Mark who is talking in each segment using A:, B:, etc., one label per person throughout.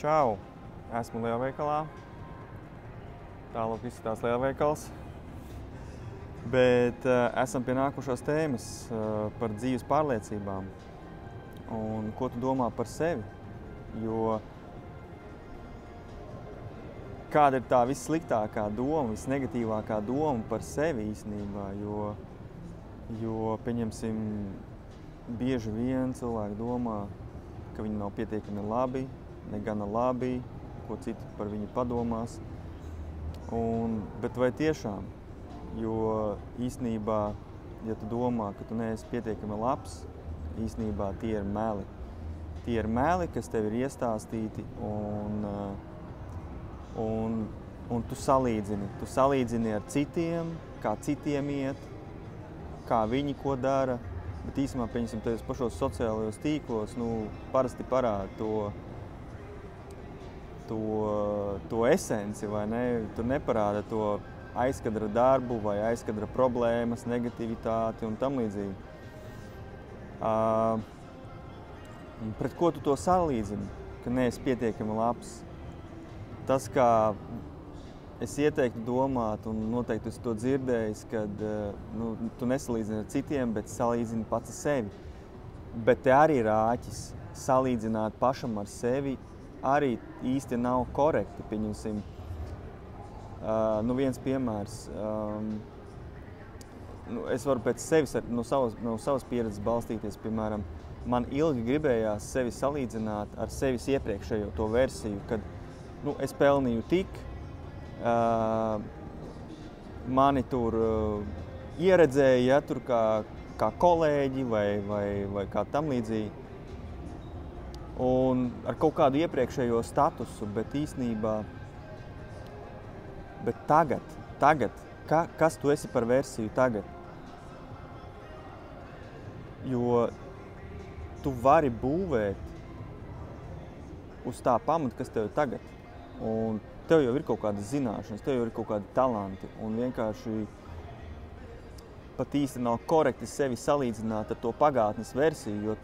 A: Čau! Esmu lielveikalā. Tālāk izskatās lielveikals. Bet esam pie nākošās tēmas par dzīves pārliecībām. Un ko tu domā par sevi? Jo kāda ir tā vissliktākā doma, visnegatīvākā doma par sevi īstenībā? Jo pieņemsim, bieži vien cilvēki domā, ka viņi nav pietiekami labi, negana labi, ko citi par viņu padomās. Bet vai tiešām? Jo īstenībā, ja tu domā, ka tu neesi pietiekami labs, īstenībā tie ir meli. Tie ir meli, kas tev ir iestāstīti, un tu salīdzini. Tu salīdzini ar citiem, kā citiem iet, kā viņi ko dara. Bet īstenībā, pieņemsim, tajos pašos sociālajos tīklos, parasti parāda to esenci, vai ne? Tur neparāda to aizkadra darbu vai aizkadra problēmas, negativitāti un tam līdzīgi. Pret ko tu to salīdzini, ka neesi pietiekami labs? Tas, kā es ieteiktu domāt, un noteikti esi to dzirdējis, kad tu nesalīdzini ar citiem, bet salīdzini pats ar sevi. Bet te arī ir āķis. Salīdzināt pašam ar sevi arī īsti nav korekti, pieņemsim. Viens piemērs. Es varu pēc sevis, no savas pieredzes balstīties, piemēram, man ilgi gribējās sevi salīdzināt ar sevis iepriekšējo to versiju, kad es pelnīju tik, mani tur ieredzēja, tur kā kolēģi vai kā tam līdzīgi. Un ar kaut kādu iepriekšējo statusu, bet īstenībā, tagad, kas tu esi par versiju tagad? Jo tu vari būvēt uz tā pamata, kas tev ir tagad. Un tev jau ir kaut kādas zināšanas, tev jau ir kaut kādi talanti, un vienkārši pat īsti nav korekti sevi salīdzināt ar to pagātnes versiju, jo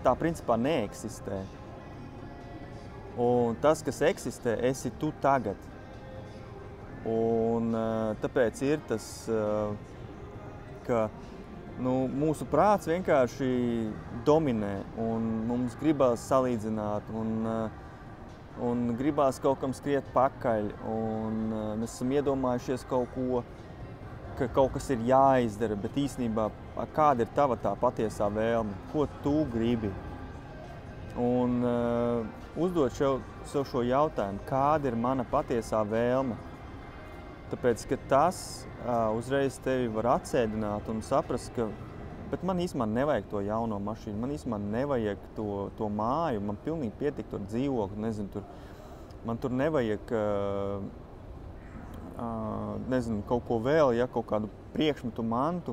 A: tā principā neeksistē. Un tas, kas eksistē, esi tu tagad. Un tāpēc ir tas, ka mūsu prāts vienkārši dominē, un mums gribās salīdzināt, un gribās kaut kam skriet pakaļ, un mēs esam iedomājušies kaut ko, ka kaut kas ir jāizdara, bet īstenībā kāda ir tava tā patiesā vēlme, ko tu gribi. Un uzdot sev šo jautājumu, kāda ir mana patiesā vēlme. Tāpēc, ka tas uzreiz tevi var atsēdināt un saprast, ka bet man īstenībā nevajag to jauno mašīnu, man īstenībā nevajag to māju, man pilnīgi pietik tur dzīvokli, nezinu, man tur nevajag kaut ko vēl, kaut kādu priekšmetu mantu,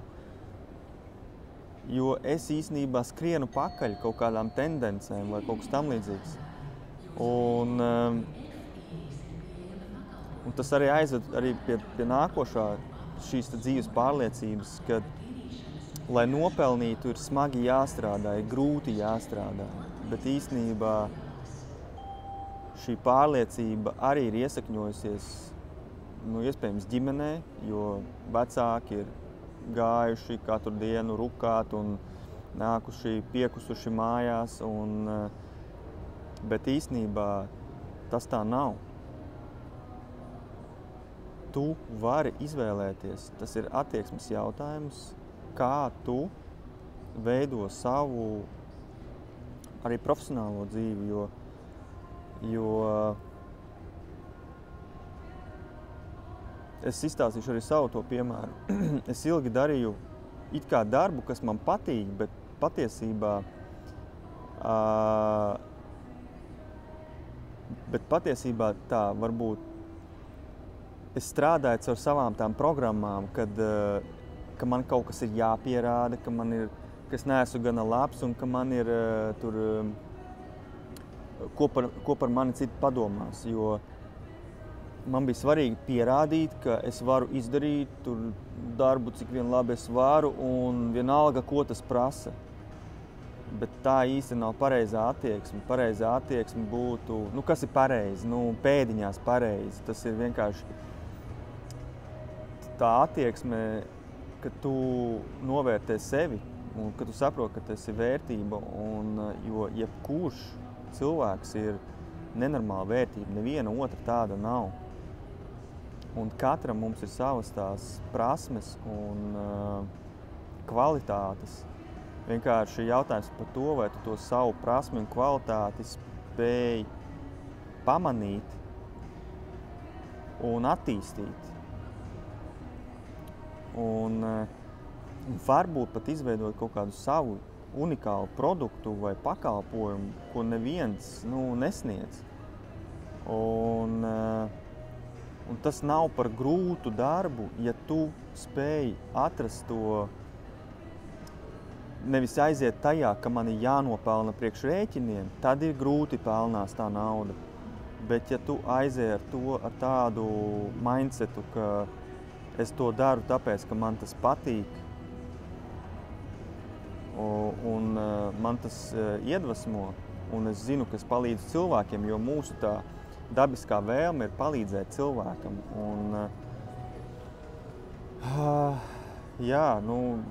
A: jo es īstenībā skrienu pakaļ kaut kādām tendencēm vai kaut kas tam līdzīgs. Un tas arī aizved arī pie nākošā šīs dzīves pārliecības, kad, lai nopelnītu, ir smagi jāstrādā, ir grūti jāstrādā, bet īstenībā šī pārliecība arī ir iesakņojusies iespējams ģimenē, jo vecāki ir gājuši katru dienu rukāt un nākuši piekusuši mājās, bet īstenībā tas tā nav. Tu vari izvēlēties, tas ir attieksmes jautājums, kā tu veido savu arī profesionālo dzīvi, jo es izstāstīšu arī savu to piemēru. Es ilgi darīju it kā darbu, kas man patīk, bet patiesībā tā varbūt es strādāju caur savām tām programmām, ka man kaut kas ir jāpierāda, ka es neesmu gana labs un ka man ir ko par mani citi padomās, jo man bija svarīgi pierādīt, ka es varu izdarīt darbu, cik vien labi es varu, un vienalga, ko tas prasa. bet tā īsti nav pareizā attieksme. Pareizā attieksme būtu, kas ir pareizi? Pēdiņās pareizi. Tas ir vienkārši tā attieksme, ka tu novērtē sevi un ka tu saproti, ka tas ir vērtība. Jo jebkurš cilvēks ir nenormāla vērtība, neviena otra tāda nav. Un katram mums ir savas tās prasmes un kvalitātes. Vienkārši jautājums par to, vai tu to savu prasmi un kvalitāti spēj pamanīt un attīstīt. Un varbūt pat izveidot kaut kādu savu unikālu produktu vai pakalpojumu, ko neviens nesniedz. Un tas nav par grūtu darbu, ja tu spēj atrast to, nevis aiziet tajā, ka man ir jānopelna priekš rēķiniem, tad ir grūti pelnās tā nauda. Bet ja tu aizēji ar tādu mindsetu, ka es to daru tāpēc, ka man tas patīk, un man tas iedvesmo, un es zinu, ka es palīdzu cilvēkiem, jo mūsu tā dabiskā vēlme ir palīdzēt cilvēkam.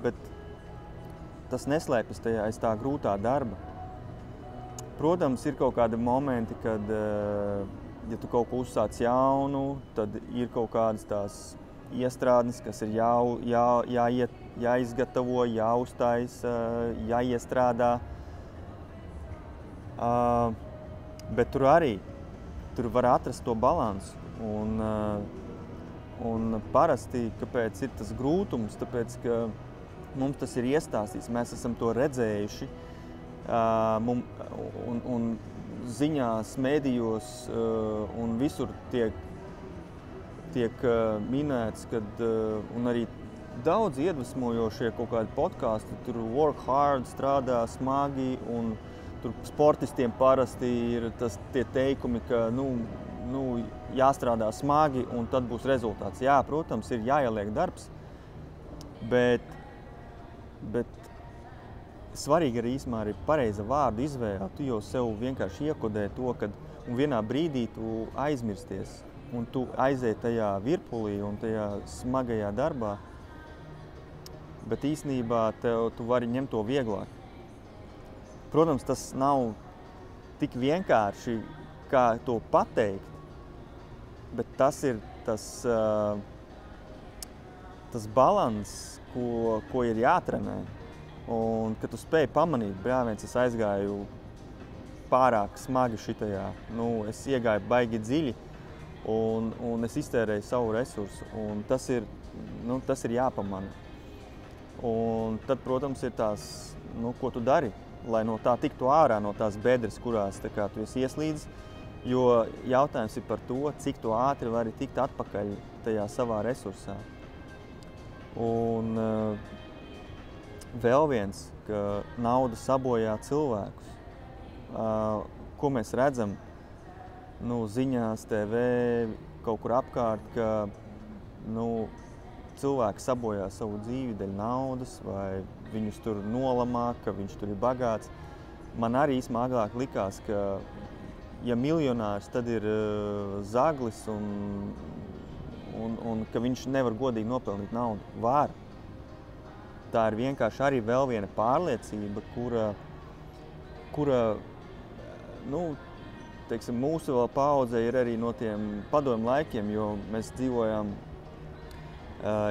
A: Bet tas neslēpjas tajā aiz tā grūtā darba. Protams, ir kaut kādi momenti, kad, ja tu kaut ko uzsāc jaunu, tad ir kaut kādas tās iestrādnes, kas ir jāizgatavo, jāuztaisa, jāiestrādā. Bet tur var atrast to balansu. Un parasti, kāpēc ir tas grūtums, tāpēc, ka mums tas ir iestāstīts, mēs esam to redzējuši. Un ziņās, medijos un visur tiek minēts, un arī daudz iedvesmojošie kaut kādi podkasti, tur work hard, strādā smagi, un tur sportistiem parasti ir tie teikumi, ka jāstrādā smagi un tad būs rezultāts. Jā, protams, ir jāieliek darbs, bet svarīgi arī īsumā ir pareiza vārdu izvēle. Tu jau sev vienkārši iekodē to, un vienā brīdī tu aizmirsties. Un tu aizēji tajā virpulī un tajā smagajā darbā, bet īstenībā tu vari ņemt to vieglāk. Protams, tas nav tik vienkārši, kā to pateikt, bet tas ir tas balans, ko ir jātrenē. Un, kad tu spēj pamanīt, brāviens, es aizgāju pārāk smagi šitajā, es iegāju baigi dziļi, un es iztērēju savu resursu, un tas ir jāpamana. Un tad, protams, ir tās, ko tu dari, lai no tā tiktu ārā, no tās bedres, kurās tu esi ieslīdis, jo jautājums ir par to, cik tu ātri vari tikt atpakaļ tajā savā resursā. Un vēl viens, ka nauda sabojā cilvēkus. Ko mēs redzam? Ziņās, TV, kaut kur apkārt, ka cilvēki sabojā savu dzīvi dēļ naudas, vai viņus tur nolamā, ka viņš tur ir bagāts. Man arī smagāk likās, ka ja miljonārs, tad ir zaglis un ka viņš nevar godīgi nopelnīt naudu. Var. Tā ir vienkārši arī vēl viena pārliecība, kura teiksim, mūsu vēl paudze ir arī no tiem padomju laikiem, jo mēs dzīvojām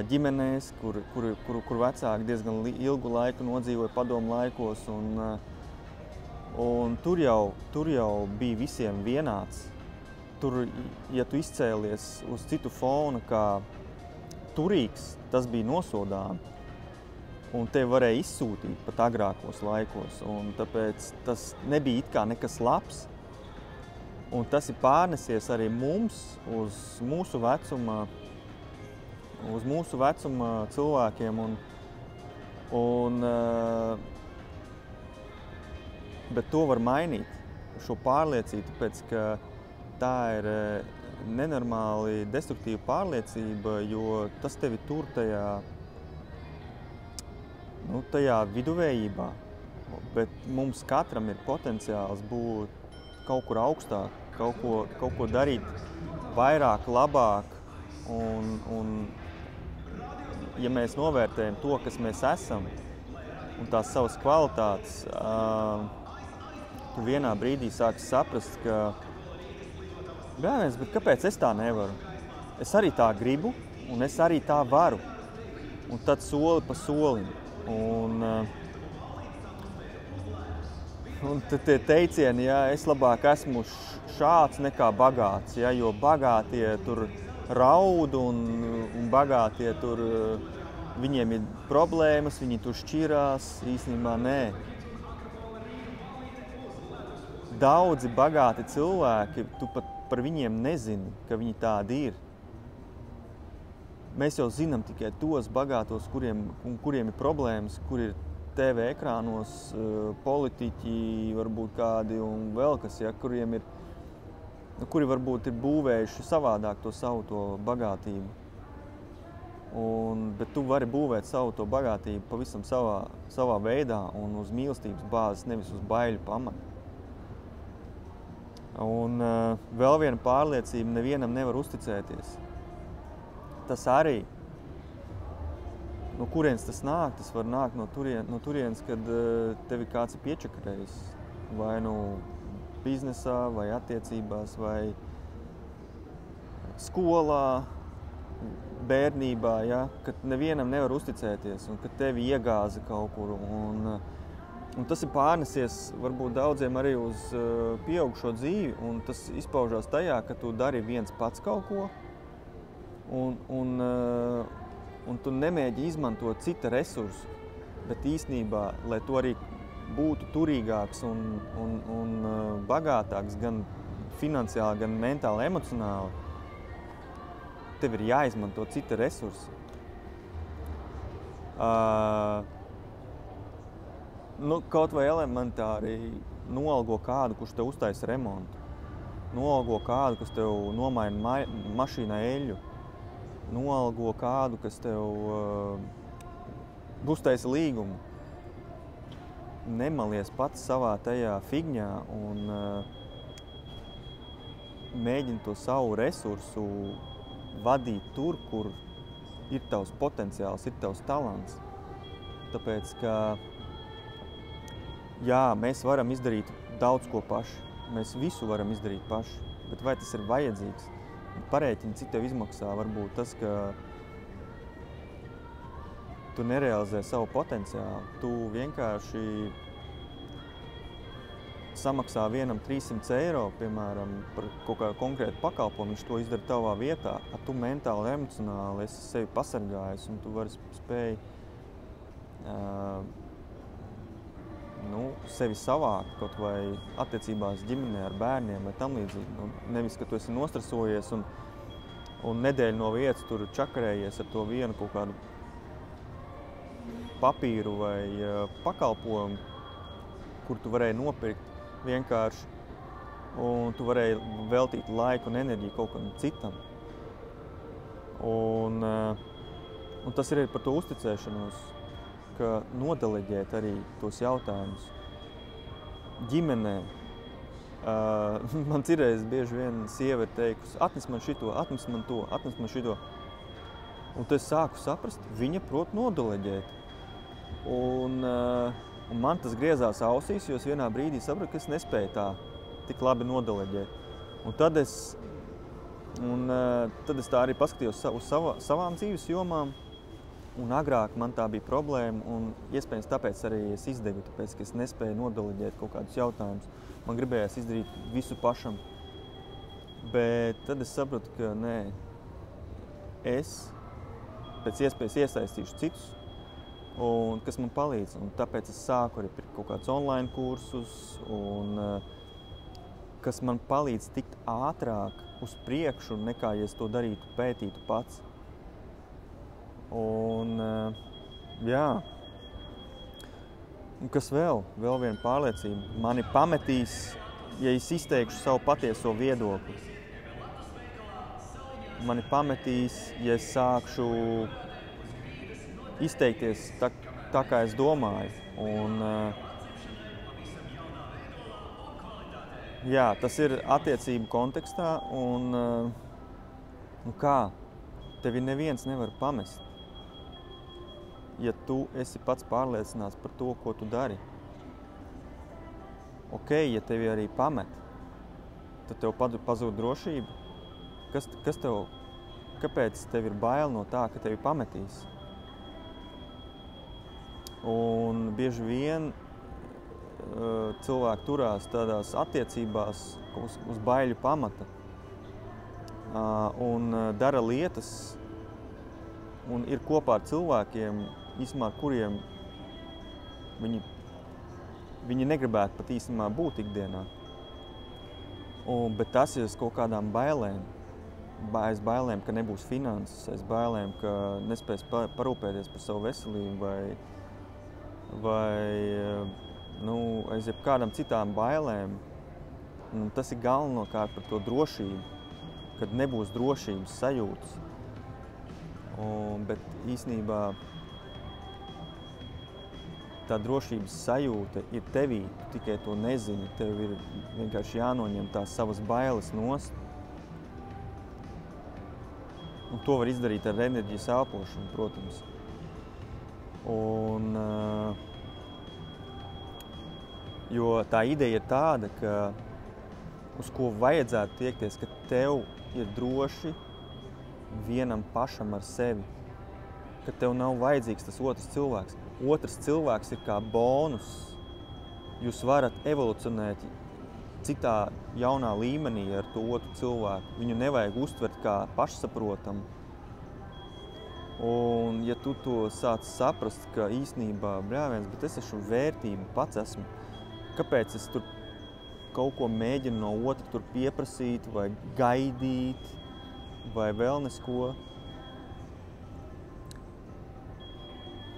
A: ģimenēs, kur vecāki diezgan ilgu laiku nodzīvoja padomju laikos, un tur jau bija visiem vienāds. Tur, ja tu izcēlies uz citu fona kā turīgs, tas bija nosodāmi, un tevi varēja izsūtīt pat agrākos laikos, un tāpēc tas nebija it kā nekas labs. Un tas ir pārnesies arī mums, uz mūsu vecuma cilvēkiem. Bet to var mainīt, šo pārliecību, tāpēc, ka tā ir nenormāli destruktīva pārliecība, jo tas tevi tur tajā viduvējībā. bet mums katram ir potenciāls būt kaut kur augstāk, kaut ko darīt vairāk, labāk. Un ja mēs novērtējam to, kas mēs esam, un tās savas kvalitātes, tu vienā brīdī sāksi saprast, ka bet kāpēc es tā nevaru? Es arī tā gribu, un es arī tā varu. Un tad soli pa solim. Un tad tie teicieni, es labāk esmu šāds nekā bagāts, jo bagātie tur raud un bagātie tur, viņiem ir problēmas, viņi tur šķirās, īstenībā nē. Daudzi bagāti cilvēki, tu pat par viņiem nezini, ka viņi tādi ir. Mēs jau zinām tikai tos bagātos, kuriem ir problēmas, kur ir TV ekrānos, politiķi, varbūt kādi un vēl kas, kuri varbūt ir būvējuši savādāk to savu to bagātību. Bet tu vari būvēt savu to bagātību pavisam savā veidā un uz mīlestības bāzes, nevis uz baiļu pamata. Un vēl viena pārliecība, nevienam nevar uzticēties. Tas arī, no kurienes tas nāk, tas var nākt no turienes, kad tevi kāds ir piečakarējis. Vai biznesā, vai attiecībās, vai skolā, bērnībā, kad nevienam nevar uzticēties un kad tevi iegāza kaut kur. Un tas ir pārnesies varbūt daudziem arī uz pieaugušo dzīvi, un tas izpaužās tajā, ka tu dari viens pats kaut ko, un tu nemēģi izmantot cita resursu, bet īstenībā, lai tu arī būtu turīgāks un bagātāks gan finansiāli, gan mentāli, emocionāli, tev ir jāizmanto cita resursi. Kaut vai elementāri noalgo kādu, kurš tev uztaisa remontu. Noalgo kādu, kas tev nomaina mašīnā eļļu. Noalgo kādu, kas tev uztaisa līgumu. Nemalies pats savā tajā figņā un mēģini to savu resursu vadīt tur, kur ir tavs potenciāls, ir tavs talants. Tāpēc, ka mēs varam izdarīt daudz ko paši. Mēs visu varam izdarīt paši, bet vai tas ir vajadzīgs? Parēķini, cik tev izmaksā varbūt tas, ka tu nerealizē savu potenciālu. Tu vienkārši samaksā vienam 300 eiro, piemēram, par kaut kādu konkrētu pakalpojumu, viņš to izdara tavā vietā, tu mentāli, emocionāli esi sevi pasargājis un tu vari spēj sevi savākt kaut vai attiecībās ģimenē ar bērniem vai tam līdzīgi. Nevis, ka tu esi nostresojies un nedēļu no vietas tur čakarējies ar to vienu kaut kādu papīru vai pakalpojumu, kur tu varēji nopirkt vienkārši, un tu varēji veltīt laiku un enerģiju kaut kādam citam. Un tas ir par to uzticēšanos, ka nodeleģēt arī tos jautājumus. Ģimenē man cirreiz bieži vien sieva ir teikusi, atnes man šito, atnes man to, atnes man šito. Un tad es sāku saprast, viņa prot nodeleģēt. Un man tas griezās ausīs, jo es vienā brīdī sapratu, ka es nespēju tā tik labi nodeleģēt. Un tad es tā arī paskatījos uz savām dzīves jomām. Un agrāk man tā bija problēma, un iespējams tāpēc arī es izdegu, tāpēc, ka es nespēju nodeleģēt kaut kādus jautājumus. Man gribējās izdarīt visu pašam. Bet tad es sapratu, ka nē, es pēc iespējas iesaistīšu citus, un kas man palīdz. Un tāpēc es sāku arī pirkt kaut kādus online kursus, un kas man palīdz tikt ātrāk uz priekšu, nekā ja es to darītu, pētītu pats. Un kas vēl? Vēl viena pārliecība. Mani pametīs, ja es izteikšu savu patieso viedokli. Mani pametīs, ja es sākšu izteikties tā kā es domāju. Jā, tas ir attiecību kontekstā, un nu kā, tevi neviens nevar pamest, ja tu esi pats pārliecināts par to, ko tu dari. Ok, ja tevi arī pamet, tad tev pazūd drošība. Kāpēc tev ir bail no tā, ka tevi pametīs? Un bieži vien cilvēki turās tādās attiecībās uz baiļu pamata un dara lietas un ir kopā ar cilvēkiem, īstenībā, ar kuriem viņi negribētu pat īstenībā būt ikdienā. Bet tas ir uz kaut kādām bailēm. Aiz bailēm, ka nebūs finanses, aiz bailēm, ka nespēs parūpēties par savu veselību vai aiz jebkādām citām bailēm. Un tas ir galvenokārt par to drošību, kad nebūs drošības sajūtas. Bet īstenībā tā drošības sajūta ir tevī, tu tikai to nezini. Tev ir vienkārši jānoņem tās savas bailes nost. Un to var izdarīt ar enerģijas elpošanu, protams. Jo tā ideja ir tāda, ka uz ko vajadzētu tiekties, ka tev ir droši vienam pašam ar sevi. Ka tev nav vajadzīgs tas otrs cilvēks. Otrs cilvēks ir kā bonus. Jūs varat evolucionēt citā jaunā līmenī ar to otru cilvēku. Viņu nevajag uztvert kā pašsaprotamu. Un ja tu to sāc saprast, ka īstenībā, bet es esmu vērtība, pats esmu. Kāpēc es tur kaut ko mēģinu no otra tur pieprasīt vai gaidīt vai vēl nesko?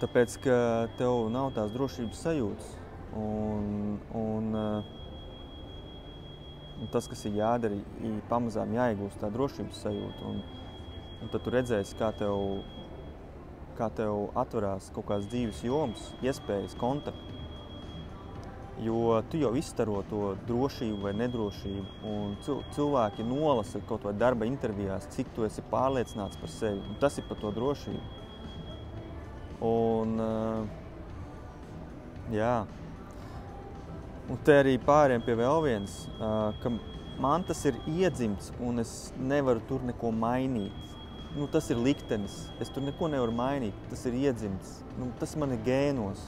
A: Tāpēc, ka tev nav tās drošības sajūtas. Un tas, kas ir jādara, ir pamazām jāiegūst tā drošības sajūta. Un tad tu redzēsi, kā tev atverās kaut kāds dzīves joms, iespējas, kontakti. Jo tu jau izstaro to drošību vai nedrošību. Un cilvēki nolasa kaut vai darba intervijās, cik tu esi pārliecināts par sevi. Un tas ir par to drošību. Un te arī pāriem pie vēl viens, ka man tas ir iedzimts un es nevaru tur neko mainīt. Tas ir liktenis, es tur neko nevaru mainīt, tas ir iedzimts, tas man ir gēnos.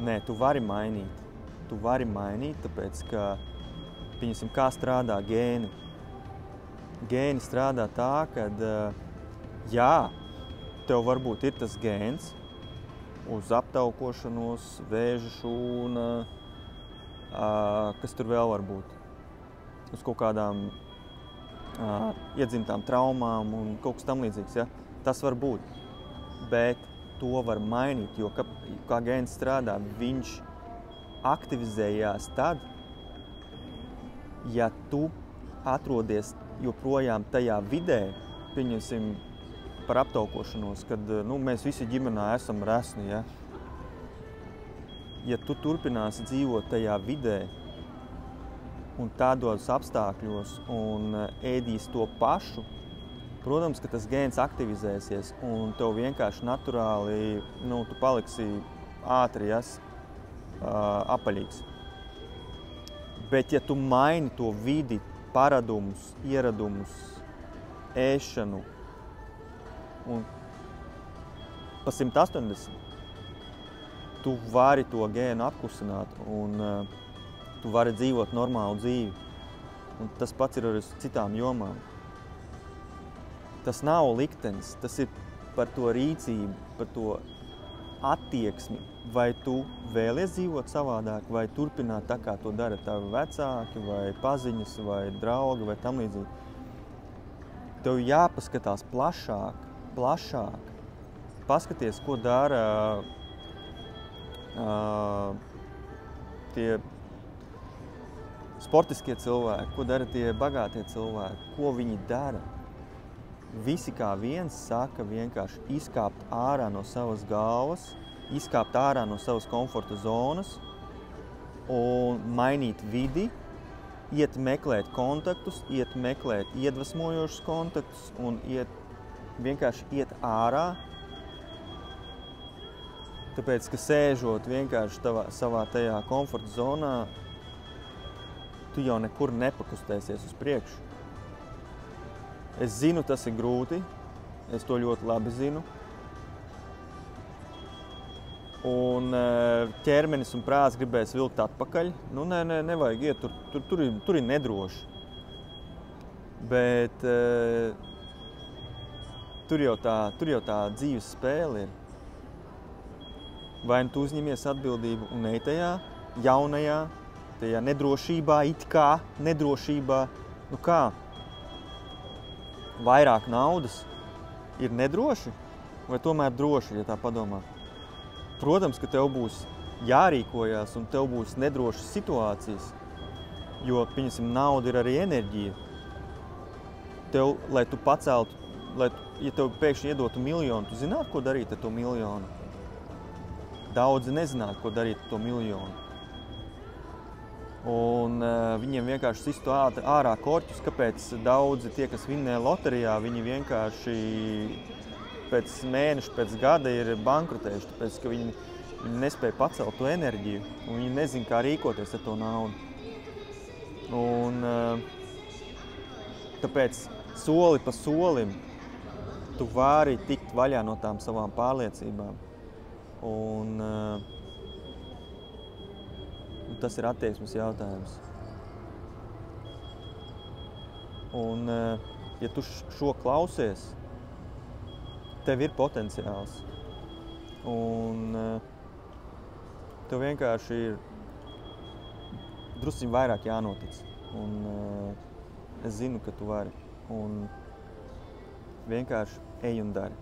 A: Nē, tu vari mainīt. Tu vari mainīt, tāpēc, ka, pieņemsim, kā strādā gēni. Gēni strādā tā, kad, tev varbūt ir tas gēns uz aptaukošanos, vēža šūna, kas tur vēl var būt. Uz kaut kādām iedzimtām traumām un kaut kas tam līdzīgs, ja? Tas var būt. Bet to var mainīt, jo kā gēns strādā, viņš aktivizējās tad, ja tu atrodies joprojām tajā vidē, pieņemsim par aptaukošanos, kad mēs visi ģimenā esam resni, ja? Ja tu turpināsi dzīvot tajā vidē un tādos apstākļos un ēdīs to pašu, protams, ka tas gēns aktivizēsies un tev vienkārši naturāli, tu paliksi ātri, apaļīgs. Bet ja tu maini to vidi, paradumus, ieradumus, ēšanu un pa 180, tu vari to gēnu apkusināt un tu vari dzīvot normālu dzīvi. Un tas pats ir arī uz citām jomām. Tas nav liktenis, tas ir par to rīcību, par to attieksmi. Vai tu vēlies dzīvot savādāk, vai turpināt tā, kā to dara tavi vecāki, vai paziņas, vai draugi, vai tam līdzīgi. Tev jāpaskatās plašāk. Paskaties, ko dara tie sportiskie cilvēki, ko dara tie bagātie cilvēki, ko viņi dara. Visi kā viens saka vienkārši izkāpt ārā no savas galvas, izkāpt ārā no savas komforta zonas un mainīt vidi, iet meklēt kontaktus, iet meklēt iedvesmojošus kontaktus un vienkārši iet ārā. Tāpēc, ka sēžot vienkārši savā tajā komforta zonā, tu jau nekur nepakustēsies uz priekšu. Es zinu, tas ir grūti, es to ļoti labi zinu. Un ķermenis un prāts gribēs vilkt atpakaļ. Nu, nevajag iet, tur ir nedroši. Bet tur jau tā dzīves spēle ir. Vai nu tu uzņemies atbildību un ej tajā jaunajā, tajā nedrošībā, it kā nedrošībā. Nu kā? Vairāk naudas ir nedroši vai tomēr droši, ja tā padomā? Protams, ka tev būs jārīkojās un tev būs nedrošas situācijas, jo, pieņemsim, nauda ir arī enerģija. Tev, lai tu paceltu, ja tev pēkšņi iedotu miljonu, tu zinātu, ko darīt ar to miljonu? Daudzi nezinātu, ko darīt ar to miljonu. Un viņiem vienkārši sistu ārā korķus, kāpēc daudzi tie, kas vinnē loterijā, viņi vienkārši pēc mēneša, pēc gada ir bankrotējuši, tāpēc, ka viņi nespēja pacelt to enerģiju un viņi nezina, kā rīkoties ar to naudu. Un tāpēc soli pa solim tu vari tikt vaļā no tām savām pārliecībām. Un tas ir attieksmes jautājums. Un ja tu šo klausies, tev ir potenciāls. Un tev vienkārši ir drusciņ vairāk jānotic. Un es zinu, ka tu vari. Un vienkārši ej un dari.